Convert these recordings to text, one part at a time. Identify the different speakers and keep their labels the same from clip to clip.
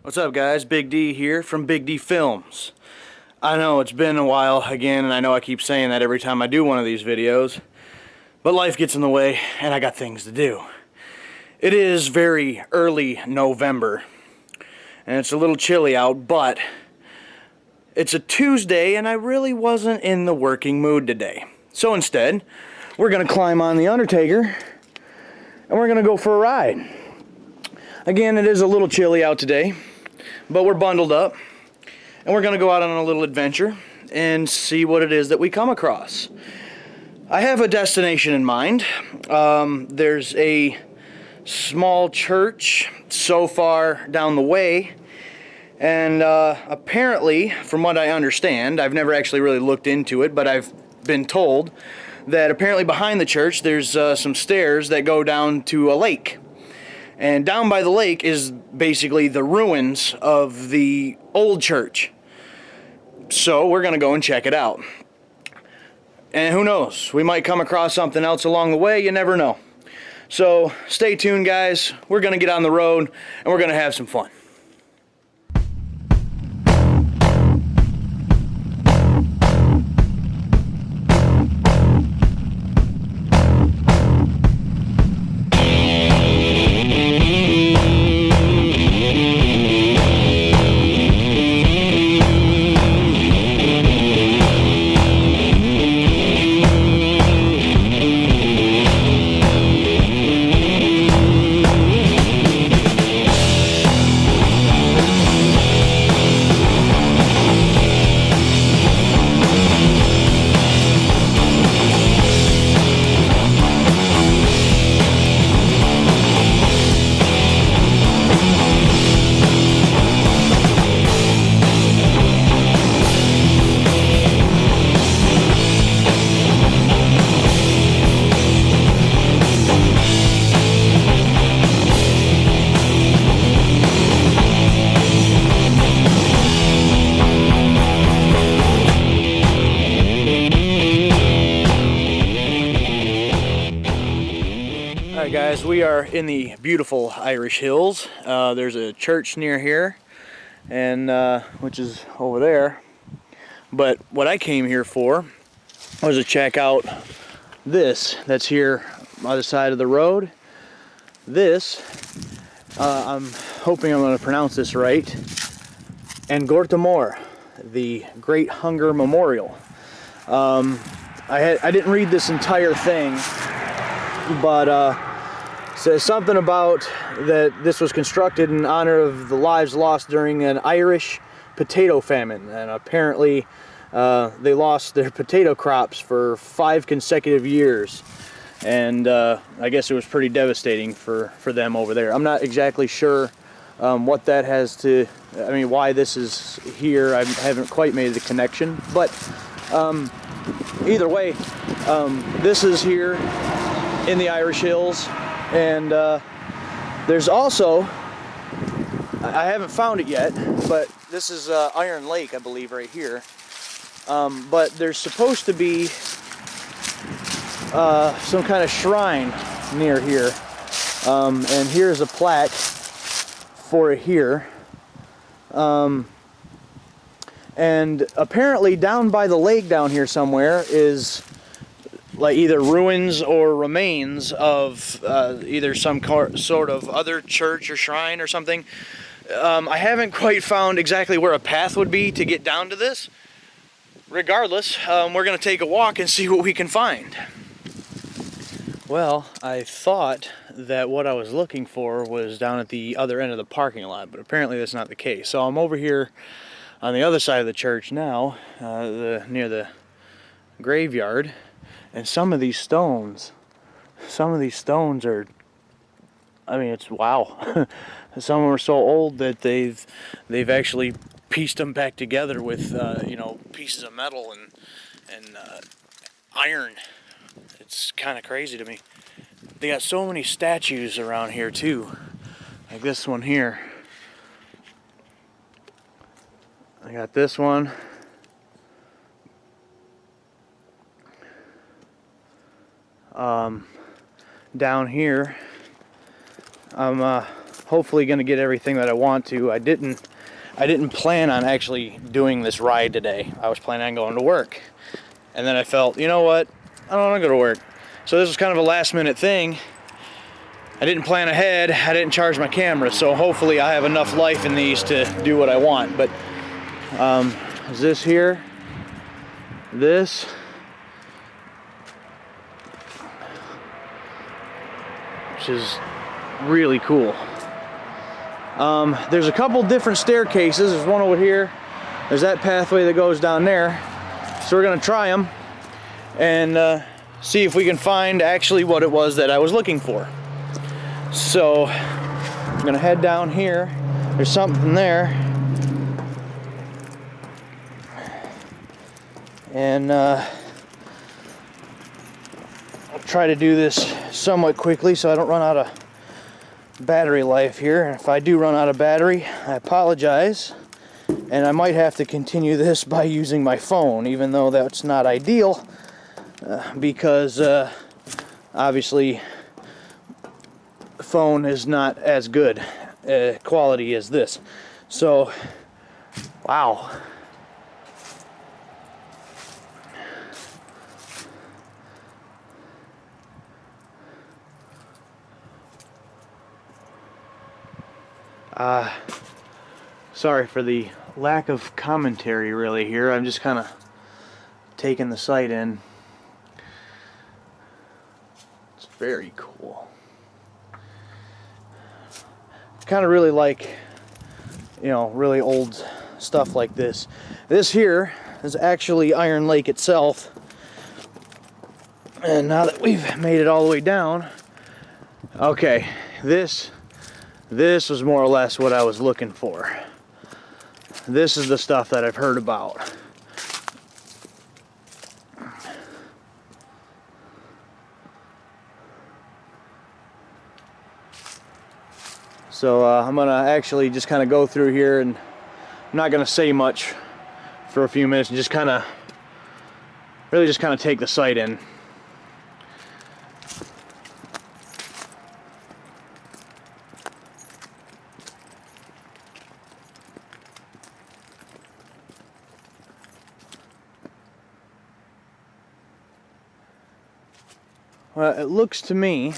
Speaker 1: What's up, guys? Big D here from Big D Films. I know it's been a while again, and I know I keep saying that every time I do one of these videos, but life gets in the way and I got things to do. It is very early November and it's a little chilly out, but it's a Tuesday and I really wasn't in the working mood today. So instead, we're gonna climb on the Undertaker and we're gonna go for a ride. Again, it is a little chilly out today, but we're bundled up and we're gonna go out on a little adventure and see what it is that we come across. I have a destination in mind. There's a small church so far down the way, and apparently, from what I understand, I've never actually really looked into it, but I've been told that apparently behind the church there's some stairs that go down to a lake. And down by the lake is basically the ruins of the old church. So we're gonna go and check it out. And who knows, we might come across something else along the way, you never know. So stay tuned, guys. We're gonna get on the road and we're gonna have some fun. Alright guys, we are in the beautiful Irish Hills. There's a church near here, and which is over there. But what I came here for was to check out this that's here on the side of the road. This, I'm hoping I'm going to pronounce this right, An Gorta Mór, the Great Hunger Memorial. I didn't read this entire thing, but says something about that this was constructed in honor of the lives lost during an Irish potato famine, and apparently they lost their potato crops for 5 consecutive years, and I guess it was pretty devastating for them over there. I'm not exactly sure what that has to, I mean, why this is here. I haven't quite made the connection, but either way, this is here in the Irish Hills. And there's also, I haven't found it yet, but this is Iron Lake, I believe, right here. But there's supposed to be some kind of shrine near here. And here's a plaque for it here. And apparently down by the lake down here somewhere is like either ruins or remains of either some sort of other church or shrine or something. I haven't quite found exactly where a path would be to get down to this. Regardless, we're going to take a walk and see what we can find. Well, I thought that what I was looking for was down at the other end of the parking lot, but apparently that's not the case. So I'm over here on the other side of the church now, near the graveyard. And some of these stones are, I mean, it's wow. Some of them are so old that they've actually pieced them back together with you know, pieces of metal and iron. It's kind of crazy to me. They got so many statues around here too, like this one here. I got this one. Down here, I'm hopefully going to get everything that I want to. I didn't plan on actually doing this ride today. I was planning on going to work. And then I felt, you know what? I don't want to go to work. So this was kind of a last minute thing. I didn't plan ahead. I didn't charge my camera. So hopefully I have enough life in these to do what I want. But is this here? This. Which is really cool. There's a couple different staircases. There's one over here. There's that pathway that goes down there. So we're gonna try them and see if we can find actually what it was that I was looking for. So I'm gonna head down here. There's something there. And I'll try to do this somewhat quickly so I don't run out of battery life here. And if I do run out of battery, I apologize. And I might have to continue this by using my phone, even though that's not ideal, because obviously the phone is not as good quality as this. So, wow. Sorry for the lack of commentary really here. I'm just kind of taking the sight in. It's very cool. Kind of really like, you know, really old stuff like this. This here is actually Iron Lake itself. And now that we've made it all the way down, okay, this was more or less what I was looking for. This is the stuff that I've heard about. So I'm gonna actually just kind of go through here, and I'm not gonna say much for a few minutes and just kind of really just kind of take the sight in. Well, it looks to me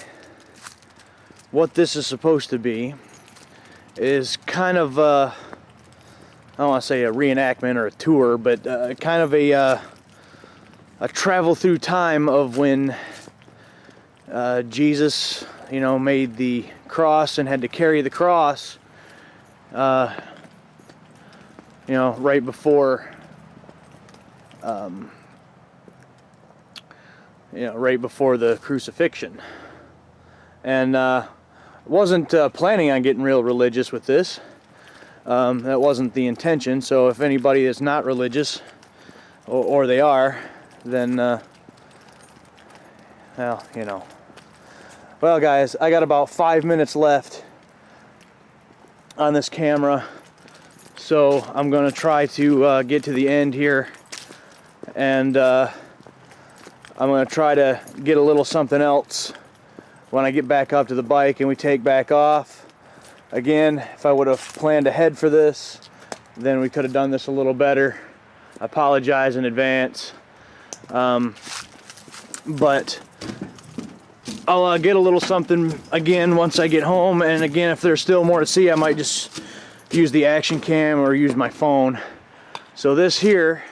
Speaker 1: what this is supposed to be is kind of I don't want to say a reenactment or a tour, but kind of a travel through time of when Jesus, you know, made the cross and had to carry the cross, you know, right before you know, right before the crucifixion. And wasn't planning on getting real religious with this. That wasn't the intention. So if anybody is not religious, or they are, then well, you know. Well, guys, I got about 5 minutes left on this camera, so I'm gonna try to get to the end here, and I'm going to try to get a little something else when I get back up to the bike and we take back off. Again, if I would have planned ahead for this, then we could have done this a little better. I apologize in advance. But I'll get a little something again once I get home. And again, if there's still more to see, I might just use the action cam or use my phone. So this here,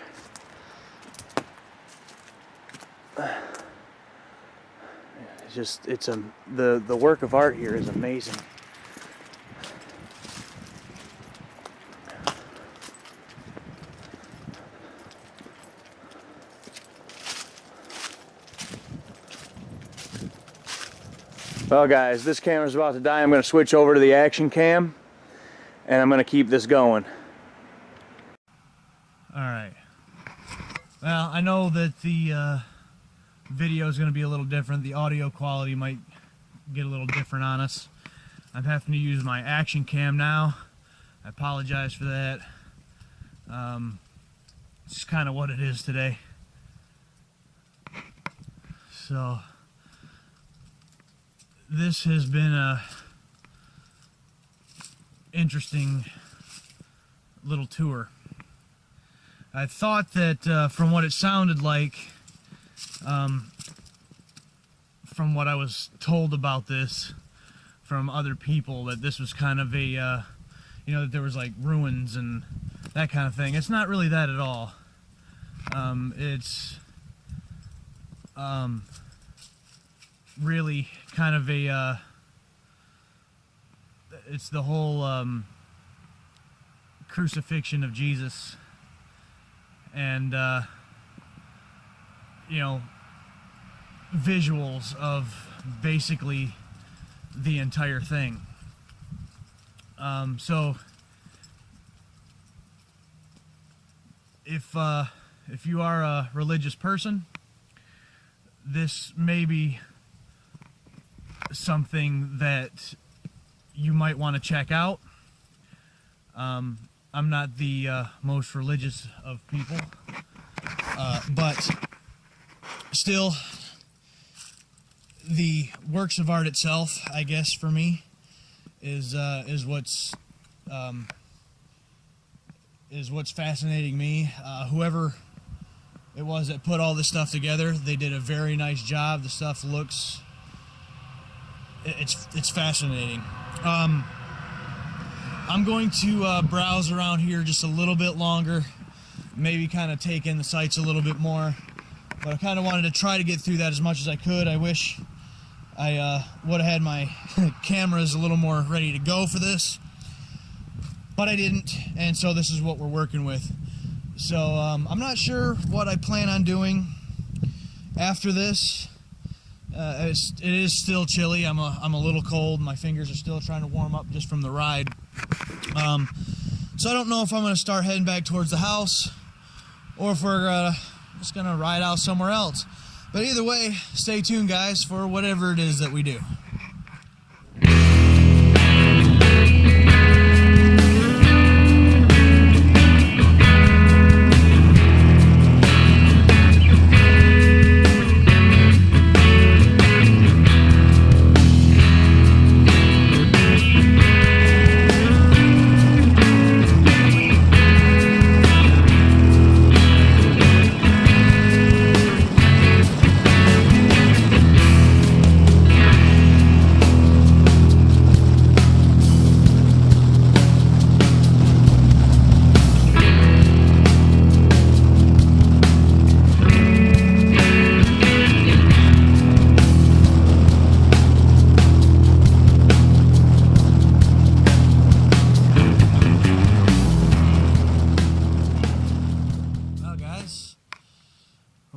Speaker 1: it's the work of art here is amazing. Well, guys, this camera's about to die. I'm going to switch over to the action cam, and I'm going to keep this going. All right. Well, I know that the video is going to be a little different. The audio quality might get a little different on us. I'm having to use my action cam now. I apologize for that. It's just kind of what it is today. So this has been a interesting little tour. I thought that from what it sounded like, from what I was told about this from other people, that this was kind of a, you know, that there was like ruins and that kind of thing. It's not really that at all. It's really kind of a, it's the whole crucifixion of Jesus, and you know, visuals of basically the entire thing. So if you are a religious person, this may be something that you might want to check out. I'm not the most religious of people, but still, the works of art itself, I guess, for me, is what's fascinating me. Whoever it was that put all this stuff together, they did a very nice job. The stuff looks, it's fascinating. I'm going to browse around here just a little bit longer, maybe kind of take in the sights a little bit more, but I kind of wanted to try to get through that as much as I could. I wish I would have had my cameras a little more ready to go for this, but I didn't, and so this is what we're working with. So I'm not sure what I plan on doing after this. It is still chilly. I'm a little cold. My fingers are still trying to warm up just from the ride. So I don't know if I'm going to start heading back towards the house, or if we're just going to ride out somewhere else. But either way, stay tuned, guys, for whatever it is that we do.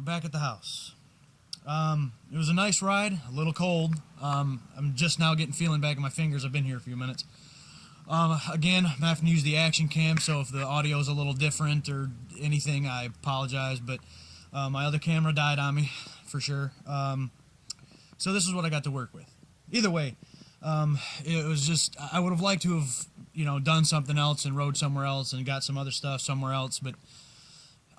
Speaker 1: Back at the house. It was a nice ride, a little cold. I'm just now getting feeling back in my fingers. I've been here a few minutes. Again, I'm having to use the action cam, so if the audio is a little different or anything, I apologize, but my other camera died on me, for sure. So this is what I got to work with. Either way, it was just, I would have liked to have, you know, done something else and rode somewhere else and got some other stuff somewhere else, but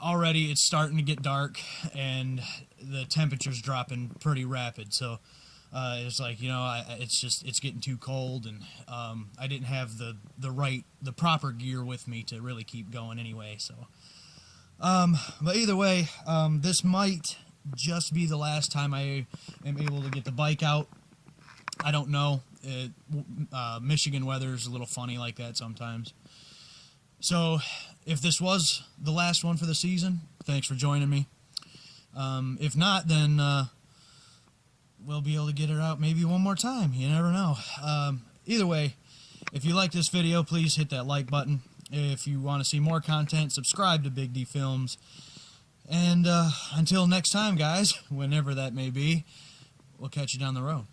Speaker 1: already it's starting to get dark and the temperature's dropping pretty rapid, so it's like, you know, it's getting too cold, and I didn't have the proper gear with me to really keep going anyway. So but either way, this might just be the last time I am able to get the bike out. I don't know. Michigan weather is a little funny like that sometimes. So if this was the last one for the season, thanks for joining me. If not, then we'll be able to get it out maybe one more time. You never know. Either way, if you like this video, please hit that like button. If you want to see more content, subscribe to Big D Films. And until next time, guys, whenever that may be, we'll catch you down the road.